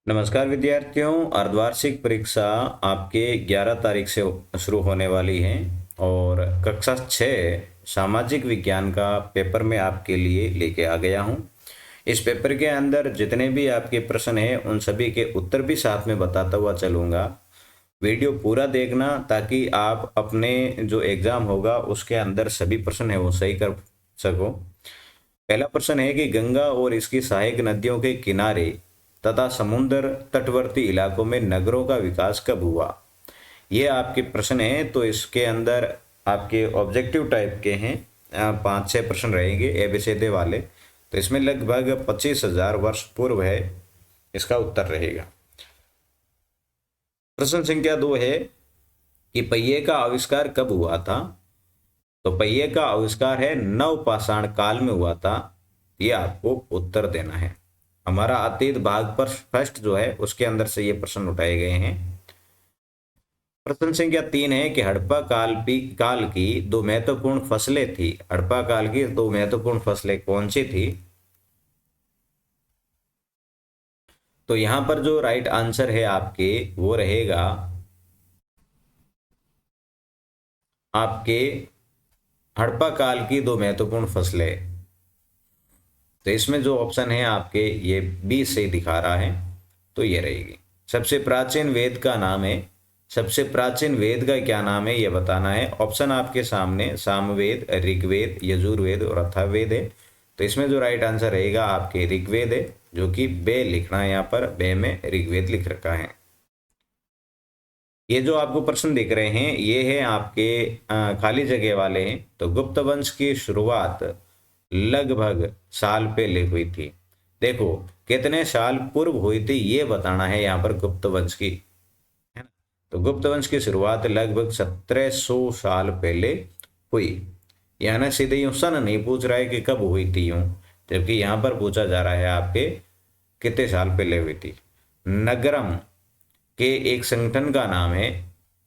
नमस्कार विद्यार्थियों। अर्धवार्षिक परीक्षा आपके 11 तारीख से शुरू होने वाली है और कक्षा 6 सामाजिक विज्ञान का पेपर मैं आपके लिए लेके आ गया हूँ। इस पेपर के अंदर जितने भी आपके प्रश्न हैं उन सभी के उत्तर भी साथ में बताता हुआ चलूँगा। वीडियो पूरा देखना ताकि आप अपने जो एग्ज़ाम होगा उसके अंदर सभी प्रश्न है वो सही कर सको। पहला प्रश्न है कि गंगा और इसकी सहायक नदियों के किनारे तथा समुद्र तटवर्ती इलाकों में नगरों का विकास कब हुआ। ये आपके प्रश्न है, तो इसके अंदर आपके ऑब्जेक्टिव टाइप के हैं। 5-6 प्रश्न रहेंगे एबीसीडी वाले, तो इसमें लगभग 25,000 वर्ष पूर्व है इसका उत्तर रहेगा। प्रश्न संख्या 2 है कि पहिए का आविष्कार कब हुआ था। तो पहिए का आविष्कार है नवपाषाण काल में हुआ था। ये आपको उत्तर देना है। हमारा अतीत भाग पर फर्स्ट जो है उसके अंदर से ये प्रश्न उठाए गए हैं। प्रश्न संख्या 3 है कि हड़प्पा काल की दो महत्वपूर्ण फसलें थी। हड़प्पा काल की दो महत्वपूर्ण फसलें कौन सी थी। तो यहां पर जो राइट आंसर है आपके वो रहेगा आपके हड़प्पा काल की दो महत्वपूर्ण फसलें। तो इसमें जो ऑप्शन है आपके ये बी से दिखा रहा है, तो ये रहेगी। सबसे प्राचीन वेद का नाम है। सबसे प्राचीन वेद का क्या नाम है ये बताना है। ऑप्शन आपके सामने सामवेद, ऋग्वेद, यजुर्वेद और अथर्ववेद है। तो इसमें जो राइट आंसर रहेगा आपके ऋग्वेद है, जो कि बे लिखना है, यहाँ पर बे में ऋग्वेद लिख रखा है। ये जो आपको प्रश्न दिख रहे हैं ये है आपके खाली जगह वाले हैं। तो गुप्त वंश की शुरुआत लगभग साल पहले हुई थी। देखो कितने साल पूर्व हुई थी ये बताना है यहाँ पर गुप्त वंश की, है ना। तो गुप्त वंश की शुरुआत लगभग 1700 साल पहले हुई। यहाँ ना सीधे यूं सन नहीं पूछ रहा है कि कब हुई थी यूं, जबकि यहाँ पर पूछा जा रहा है आपके कितने साल पहले हुई थी। नगरम के एक संगठन का नाम है।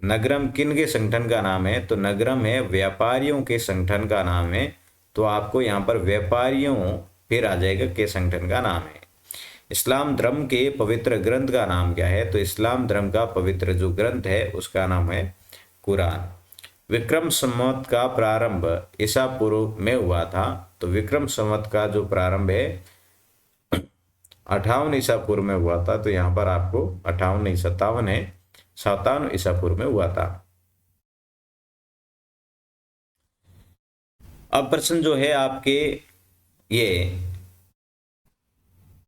नगरम किन के संगठन का नाम है। तो नगरम है व्यापारियों के संगठन का नाम है। तो आपको यहाँ पर व्यापारियों फिर आ जाएगा के संगठन का नाम है। इस्लाम धर्म के पवित्र ग्रंथ का नाम क्या है। तो इस्लाम धर्म का पवित्र जो ग्रंथ है उसका नाम है कुरान। विक्रम संवत का प्रारंभ ईसा पूर्व में हुआ था। तो विक्रम संवत का जो प्रारंभ है 58 ईसा पूर्व में हुआ था। तो यहाँ पर आपको 58 नहीं 57 है, 57 ईसा पूर्व में हुआ था। अब प्रश्न जो है आपके ये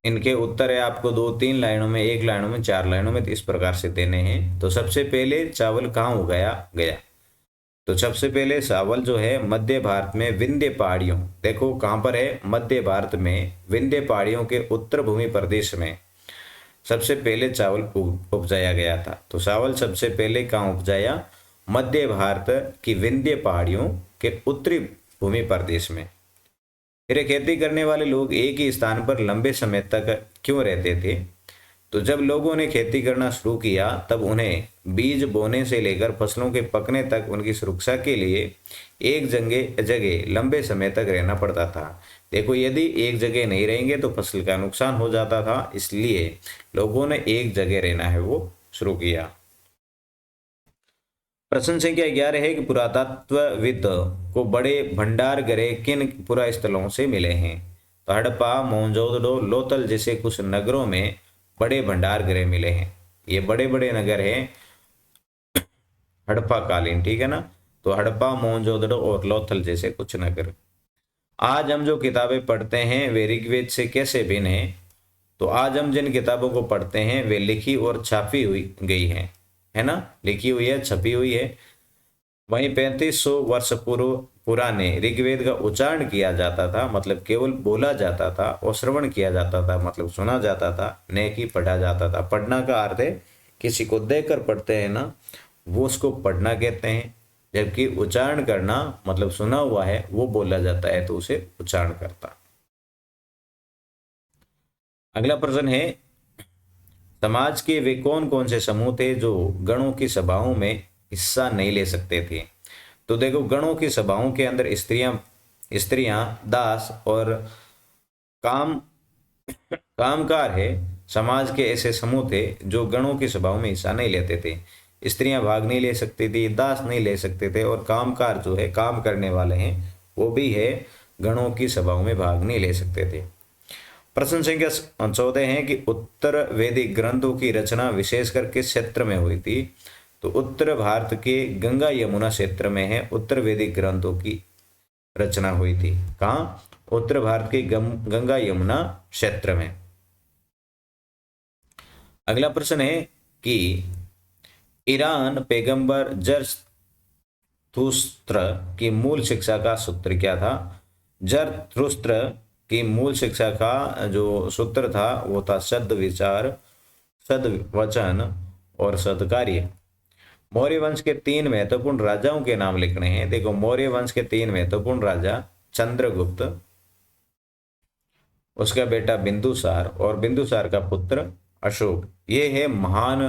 इनके उत्तर है आपको 2-3 लाइनों में, 1 लाइनों में, 4 लाइनों में, तो इस प्रकार से देने हैं। तो सबसे पहले चावल कहाँ उगाया गया। तो सबसे पहले चावल जो है मध्य भारत में विंध्य पहाड़ियों, देखो कहाँ पर है, मध्य भारत में विंध्य पहाड़ियों के उत्तर भूमि प्रदेश में सबसे पहले चावल उपजाया गया था। तो चावल सबसे पहले कहाँ उपजाया, मध्य भारत की विंध्य पहाड़ियों के उत्तरी भूमि प्रदेश में। फिर खेती करने वाले लोग एक ही स्थान पर लंबे समय तक क्यों रहते थे। तो जब लोगों ने खेती करना शुरू किया तब उन्हें बीज बोने से लेकर फसलों के पकने तक उनकी सुरक्षा के लिए एक जगह जगह लंबे समय तक रहना पड़ता था। देखो यदि एक जगह नहीं रहेंगे तो फसल का नुकसान हो जाता था, इसलिए लोगों ने एक जगह रहना है वो शुरू किया। प्रश्न संख्या 11 है कि पुरातत्वविद को बड़े भंडार गृह किन पुरा स्थलों से मिले हैं। तो हड़प्पा, मोहनजोदड़ो, लोथल जैसे कुछ नगरों में बड़े भंडार गृह मिले हैं। ये बड़े बड़े नगर हैं हड़प्पा कालीन, ठीक है ना। तो हड़प्पा, मोहनजोदड़ो और लोथल जैसे कुछ नगर। आज हम जो किताबें पढ़ते हैं वे ऋग्वेद से कैसे भिन्न है। तो आज हम जिन किताबों को पढ़ते हैं वे लिखी और छापी हुई गई हैं, है ना, लिखी हुई है, छपी हुई है। वहीं 3500 वर्ष पूर्व पुराने ऋग्वेद का उच्चारण किया जाता था, मतलब केवल बोला जाता था, और श्रवण किया जाता था, मतलब सुना जाता था, न कि पढ़ा जाता था। पढ़ना का अर्थ है किसी को देखकर पढ़ते हैं ना, वो उसको पढ़ना कहते हैं। जबकि उच्चारण करना मतलब सुना हुआ है वो बोला जाता है तो उसे उच्चारण करता। अगला प्रश्न है समाज के वे कौन कौन से समूह थे जो गणों की सभाओं में हिस्सा नहीं ले सकते थे। तो देखो गणों की सभाओं के अंदर स्त्रियां स्त्रियां दास और काम कामकार है समाज के ऐसे समूह थे जो गणों की सभाओं में हिस्सा नहीं लेते थे। स्त्रियां भाग नहीं ले सकती थी, दास नहीं ले सकते थे, और कामकार जो है, काम करने वाले हैं, वो भी है, गणों की सभाओं में भाग नहीं ले सकते थे। प्रश्न संख्या 14 है कि उत्तर वैदिक ग्रंथों की रचना विशेषकर किस क्षेत्र में हुई थी? तो उत्तर भारत के गंगा यमुना क्षेत्र में है उत्तर वैदिक ग्रंथों की रचना हुई थी। कहाँ? उत्तर भारत के गंगा यमुना क्षेत्र में। अगला प्रश्न है कि ईरान पैगंबर जरथुस्त्र की मूल शिक्षा का सूत्र क्या था? जरथुस्त्र की मूल शिक्षा का जो सूत्र था वो था सद विचार, सद वचन और सदकार्य। मौर्य वंश के 3 महत्वपूर्ण राजाओं के नाम लिखने हैं। देखो, मौर्य वंश के 3 महत्वपूर्ण राजा, चंद्रगुप्त, उसका बेटा बिंदुसार और बिंदुसार का पुत्र अशोक, ये है महान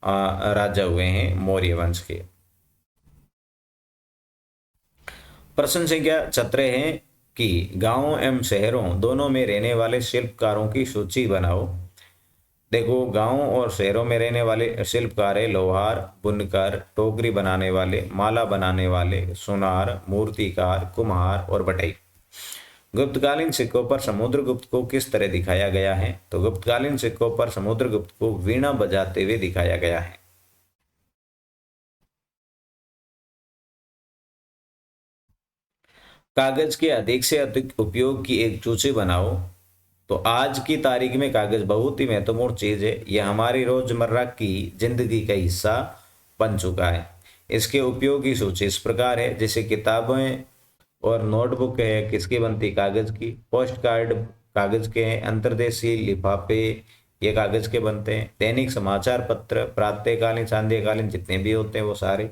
राजा हुए हैं मौर्य वंश के। प्रश्न संख्या 17 है कि गांवों एवं शहरों दोनों में रहने वाले शिल्पकारों की सूची बनाओ। देखो, गांवों और शहरों में रहने वाले शिल्पकार है लोहार, बुनकर, टोकरी बनाने वाले, माला बनाने वाले, सुनार, मूर्तिकार, कुम्हार और बटई। गुप्तकालीन सिक्कों पर समुद्रगुप्त को किस तरह दिखाया गया है? तो गुप्तकालीन सिक्कों पर समुद्रगुप्त को वीणा बजाते हुए दिखाया गया है। कागज के अधिक से अधिक उपयोग की एक सूची बनाओ। तो आज की तारीख में कागज बहुत ही महत्वपूर्ण चीज है, यह हमारी रोजमर्रा की जिंदगी का हिस्सा बन चुका है। इसके उपयोग की सूची इस प्रकार है, जैसे किताबें और नोटबुक है किसकी बनती? कागज की। पोस्ट कार्ड कागज के हैं। अंतर्देशीय लिफाफे ये कागज के बनते हैं। दैनिक समाचार पत्र, प्रातःकालीन, सांध्यकालीन जितने भी होते हैं वो सारे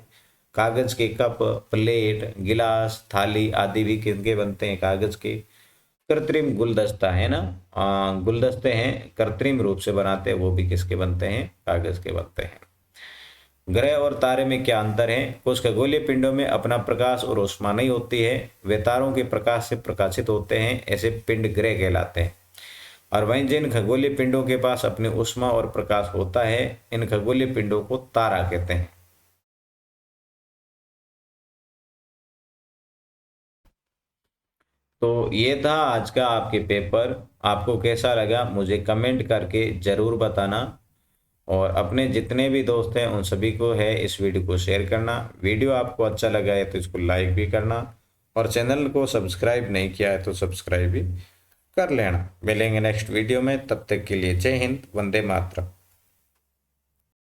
कागज के। कप, प्लेट, गिलास, थाली आदि भी किनके बनते हैं? कागज के। कृत्रिम गुलदस्ता है ना, गुलदस्ते हैं कृत्रिम रूप से बनाते हैं, वो भी किसके बनते हैं? कागज के बनते हैं। ग्रह और तारे में क्या अंतर है? कुछ खगोलीय पिंडों में अपना प्रकाश और ऊष्मा नहीं होती है, वे तारों के प्रकाश से प्रकाशित होते हैं, ऐसे पिंड ग्रह कहलाते हैं। और वहीं जिन खगोलीय पिंडों के पास अपनी ऊष्मा और प्रकाश होता है, इन खगोलीय पिंडों को तारा कहते हैं। तो ये था आज का आपके पेपर। आपको कैसा लगा मुझे कमेंट करके जरूर बताना, और अपने जितने भी दोस्त हैं उन सभी को है इस वीडियो को शेयर करना। वीडियो आपको अच्छा लगा है तो इसको लाइक भी करना, और चैनल को सब्सक्राइब नहीं किया है तो सब्सक्राइब भी कर लेना। मिलेंगे नेक्स्ट वीडियो में, तब तक के लिए जय हिंद, वंदे मातरम।